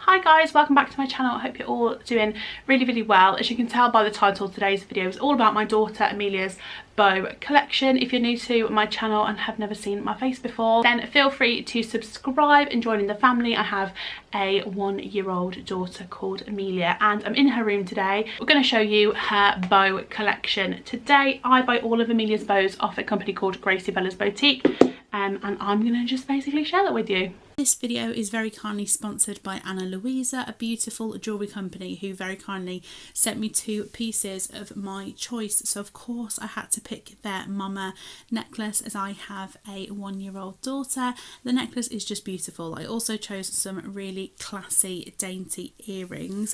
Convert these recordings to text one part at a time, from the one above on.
Hi guys, welcome back to my channel. I hope you're all doing really well. As you can tell by the title, today's video is all about my daughter Amelia's bow collection. If you're new to my channel and have never seen my face before, then feel free to subscribe and join in the family. I have a 1-year-old daughter called Amelia and I'm in her room today. We're going to show you her bow collection. Today I buy all of Amelia's bows off a company called Gracie Bella's Boutique, and I'm going to just basically share that with you. This video is very kindly sponsored by Luisa, a beautiful jewellery company who very kindly sent me 2 pieces of my choice. So of course I had to pick their mama necklace as I have a 1-year-old daughter. The necklace is just beautiful. I also chose some really classy dainty earrings.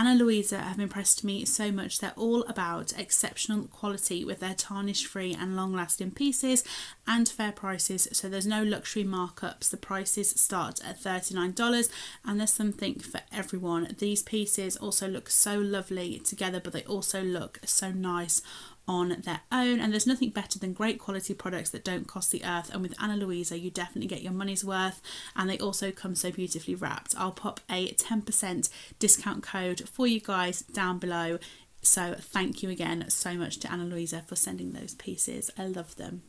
Luisa have impressed me so much. They're all about exceptional quality with their tarnish free and long lasting pieces and fair prices, so there's no luxury markups. The prices start at $39 and there's something for everyone. These pieces also look so lovely together, but they also look so nice on their own, and there's nothing better than great quality products that don't cost the earth, and with Luisa you definitely get your money's worth, and they also come so beautifully wrapped. I'll pop a 10% discount code for you guys down below, so thank you again so much to Luisa for sending those pieces. I love them.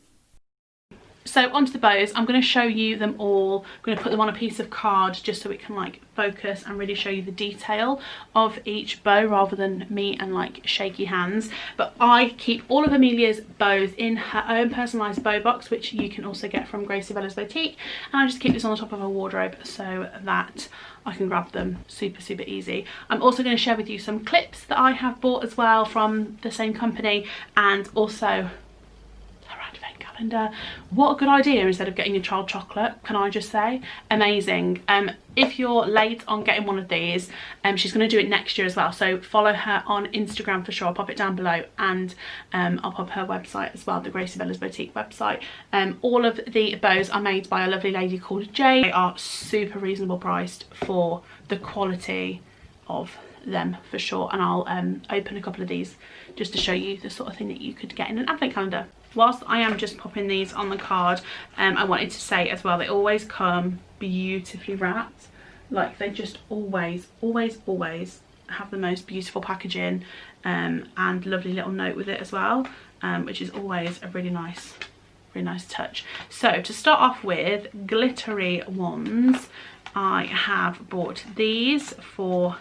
So onto the bows. I'm going to show you them all. I'm going to put them on a piece of card just so it can like focus and really show you the detail of each bow rather than me and like shaky hands. But I keep all of Amelia's bows in her own personalised bow box, which you can also get from Gracie Bella's Boutique, and I just keep this on the top of a wardrobe so that I can grab them super easy. I'm also going to share with you some clips that I have bought as well from the same company, and also calendar. What a good idea instead of getting your child chocolate, can I just say? Amazing. If you're late on getting one of these, she's going to do it next year as well, so follow her on Instagram for sure. I'll pop it down below, and I'll pop her website as well, the Gracie Bella's Boutique website. All of the bows are made by a lovely lady called Jay. They are super reasonable priced for the quality of them for sure, and I'll open a couple of these just to show you the sort of thing that you could get in an advent calendar. Whilst I am just popping these on the card, I wanted to say as well, they always come beautifully wrapped. Like, they just always have the most beautiful packaging, and lovely little note with it as well, which is always a really nice touch. So to start off with, glittery ones, I have bought these for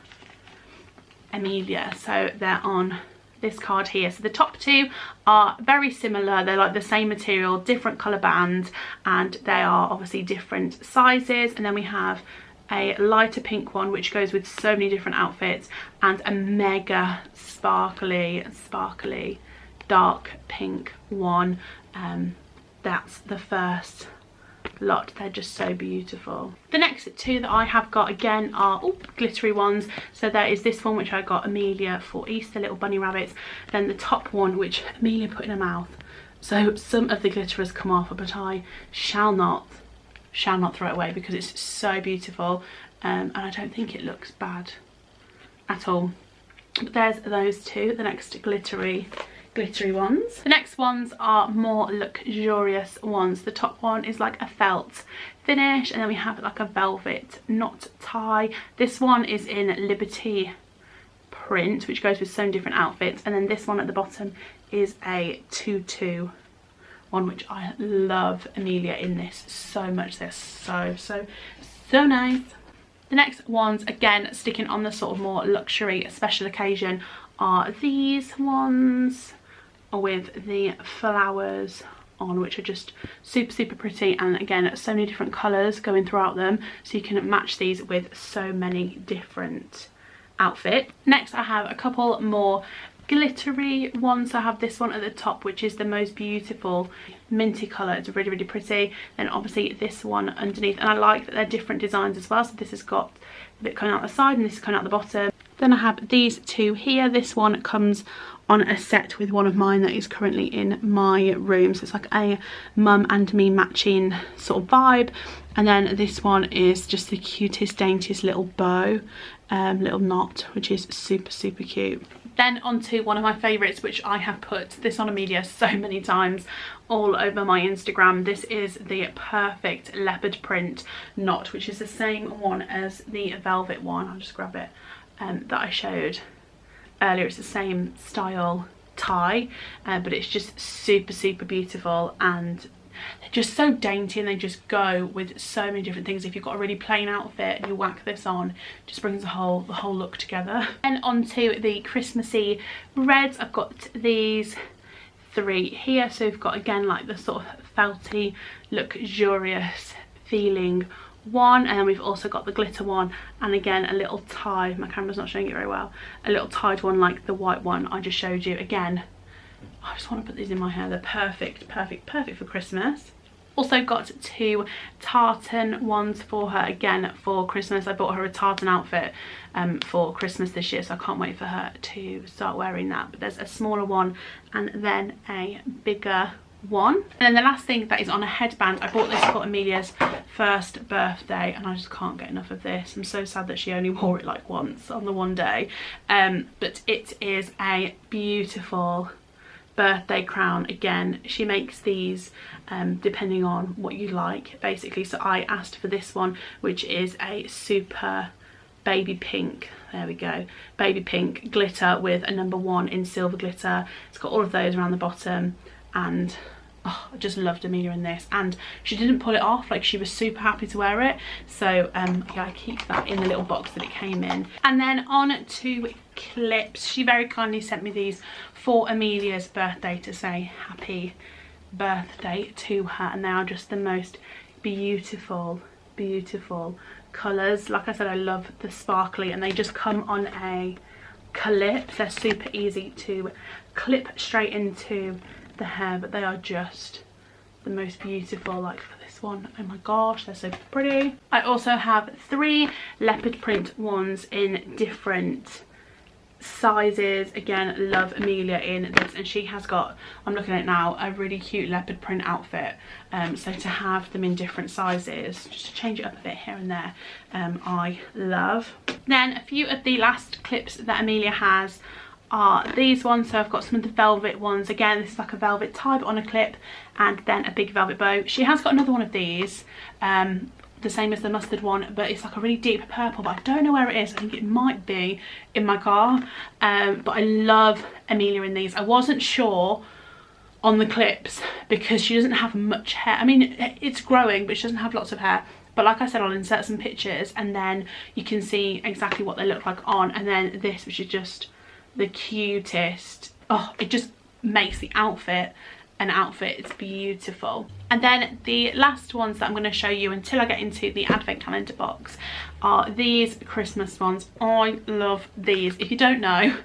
Amelia. So they're on this card here. So the top 2 are very similar. They're like the same material, different colour band, and they are obviously different sizes. And then we have a lighter pink one which goes with so many different outfits, and a mega sparkly dark pink one. That's the first lot. They're just so beautiful. The next 2 that I have got again are glittery ones. So there is this one which I got Amelia for Easter, little bunny rabbits. Then the top one which Amelia put in her mouth, so some of the glitter has come off, but I shall not throw it away because it's so beautiful, and I don't think it looks bad at all. But there's those 2, the next glittery ones. The next ones are more luxurious ones. The top one is like a felt finish, and then we have like a velvet knot tie. This one is in Liberty print, which goes with so many different outfits, and then this one at the bottom is a tutu one, which I love Amelia in this so much. They're so nice. The next ones, again sticking on the sort of more luxury special occasion, are these ones with the flowers on, which are just super pretty, and again so many different colours going throughout them, so you can match these with so many different outfits. Next I have a couple more glittery ones. So I have this one at the top, which is the most beautiful minty colour. It's really pretty. Then obviously this one underneath, and I like that they're different designs as well. So this has got a bit coming out the side and this is coming out the bottom. Then I have these 2 here. This one comes on a set with one of mine that is currently in my room, so it's like a mum and me matching sort of vibe. And then this one is just the cutest daintiest little bow, little knot, which is super cute. Then onto one of my favourites, which I have put this on Amelia so many times all over my Instagram. This is the Perfect Leopard Print knot, which is the same one as the velvet one. I'll just grab it, that I showed earlier. It's the same style tie, but it's just super beautiful, and they're just so dainty, and they just go with so many different things. If you've got a really plain outfit and you whack this on, it just brings the whole look together. And onto the Christmassy reds. I've got these 3 here. So we've got, again, like the sort of felty, luxurious feeling one, and then we've also got the glitter one, and again a little tie. My camera's not showing it very well. A little tied one like the white one I just showed you. Again, I just want to put these in my hair. They're perfect for Christmas. Also got 2 tartan ones for her, again for Christmas. I bought her a tartan outfit for Christmas this year, so I can't wait for her to start wearing that. But there's a smaller one and then a bigger one. And then the last thing that is on a headband, I bought this for Amelia's first birthday, and I just can't get enough of this. I'm so sad that she only wore it like once on the one day, but it is a beautiful birthday crown. Again, she makes these depending on what you like, basically. So I asked for this one, which is a super baby pink, there we go, baby pink glitter with a number 1 in silver glitter. It's got all of those around the bottom, and oh, I just loved Amelia in this, and she didn't pull it off. Like, she was super happy to wear it. So yeah, I keep that in the little box that it came in. And then on to clips. She very kindly sent me these for Amelia's birthday to say happy birthday to her, and they are just the most beautiful colours. Like I said, I love the sparkly, and they just come on a clip. They're super easy to clip straight into the hair, but they are just the most beautiful. Like for this one, oh my gosh, they're so pretty. I also have 3 leopard print ones in different sizes. Again, love Amelia in this, and she has got, I'm looking at it now, a really cute leopard print outfit, so to have them in different sizes, just to change it up a bit here and there, I love. Then a few of the last clips that Amelia has are these ones. So I've got some of the velvet ones. Again, this is like a velvet tie but on a clip, and then a big velvet bow. She has got another one of these, the same as the mustard one, but it's like a really deep purple, but I don't know where it is. I think it might be in my car, but I love Amelia in these. I wasn't sure on the clips because she doesn't have much hair. I mean, it's growing, but she doesn't have lots of hair. But like I said, I'll insert some pictures and then you can see exactly what they look like on. And then this, which is just the cutest. Oh, it just makes the outfit an outfit. It's beautiful. And then the last ones that I'm going to show you until I get into the advent calendar box are these Christmas ones. I love these. If you don't know,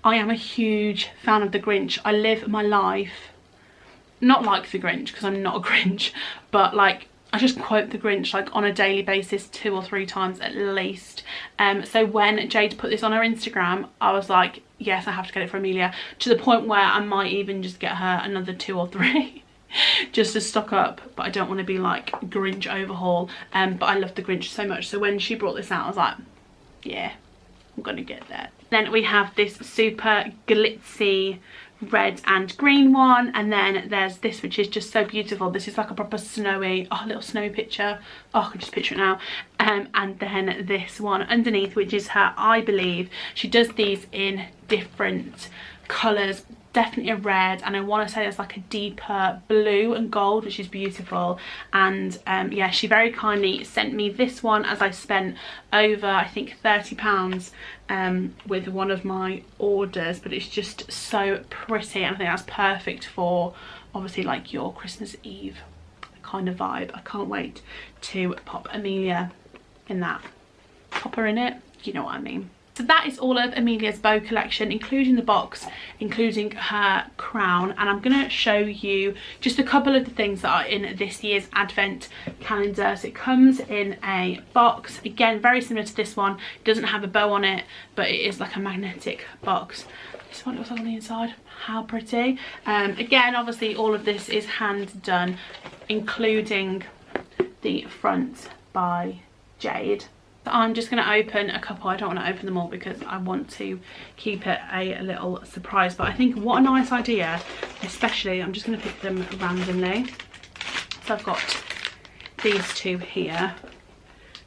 I am a huge fan of the Grinch. I live my life not like the Grinch, because I'm not a Grinch, but like I just quote the Grinch like on a daily basis 2 or 3 times at least. So when Jade put this on her Instagram, I was like, yes, I have to get it for Amelia, to the point where I might even just get her another 2 or 3 just to stock up, but I don't want to be like Grinch overhaul. But I love the Grinch so much, so when she brought this out, I was like, yeah, I'm gonna get that. Then we have this super glitzy red and green one, and then there's this which is just so beautiful. This is like a proper snowy, oh, little snowy picture. Oh, I can just picture it now. And then this one underneath, which is her, I believe she does these in different colours, definitely a red, and I want to say there's like a deeper blue and gold, which is beautiful. And yeah, she very kindly sent me this one as I spent over, I think, £30 with one of my orders, but it's just so pretty, and I think that's perfect for obviously like your Christmas Eve kind of vibe. I can't wait to pop Amelia in that. Pop her in it, you know what I mean. So that is all of Amelia's bow collection, including the box, including her crown. And I'm going to show you just a couple of the things that are in this year's advent calendar. So it comes in a box, again very similar to this one. It doesn't have a bow on it, but it is like a magnetic box. This one looks like on the inside. How pretty. Again, obviously all of this is hand done, including the front by Jade. So I'm just going to open a couple. I don't want to open them all because I want to keep it a little surprise. But I think what a nice idea, especially, I'm just going to pick them randomly. So I've got these two here.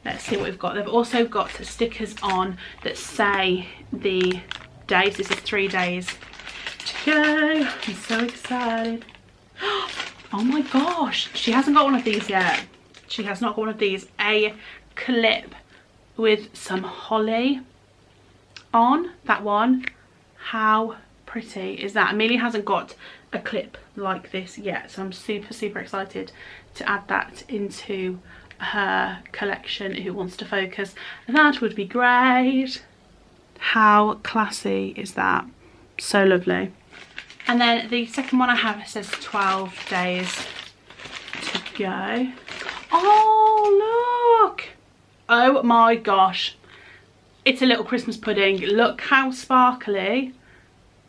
Let's see what we've got. They've also got stickers on that say the days. This is 3 days to go. I'm so excited. Oh my gosh, she hasn't got one of these yet. She has not got one of these. A clip with some holly on, that one. How pretty is that? Amelia hasn't got a clip like this yet, so I'm super excited to add that into her collection. Who wants to focus? That would be great. How classy is that? So lovely. And then the second one I have says 12 days to go. Oh look, oh my gosh, it's a little Christmas pudding. Look how sparkly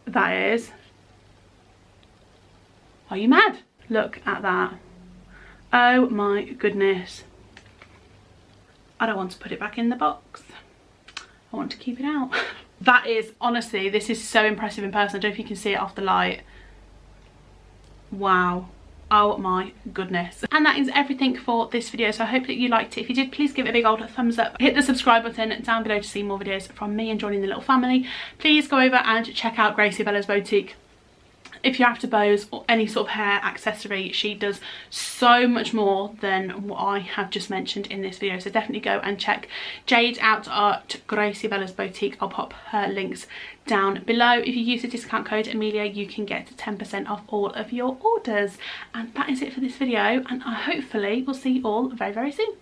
that is. Are you mad? Look at that. Oh my goodness. I don't want to put it back in the box. I want to keep it out. That is, honestly, this is so impressive in person. I don't know if you can see it off the light. Wow. Oh my goodness. And that is everything for this video, so I hope that you liked it. If you did, please give it a big old thumbs up. Hit the subscribe button down below to see more videos from me and joining the little family. Please go over and check out Gracie Bella's boutique. If you're after bows or any sort of hair accessory, she does so much more than what I have just mentioned in this video. So definitely go and check Jade out at Gracie Bella's boutique. I'll pop her links down below. If you use the discount code Amelia, you can get 10% off all of your orders. And that is it for this video, and I hopefully will see you all very soon.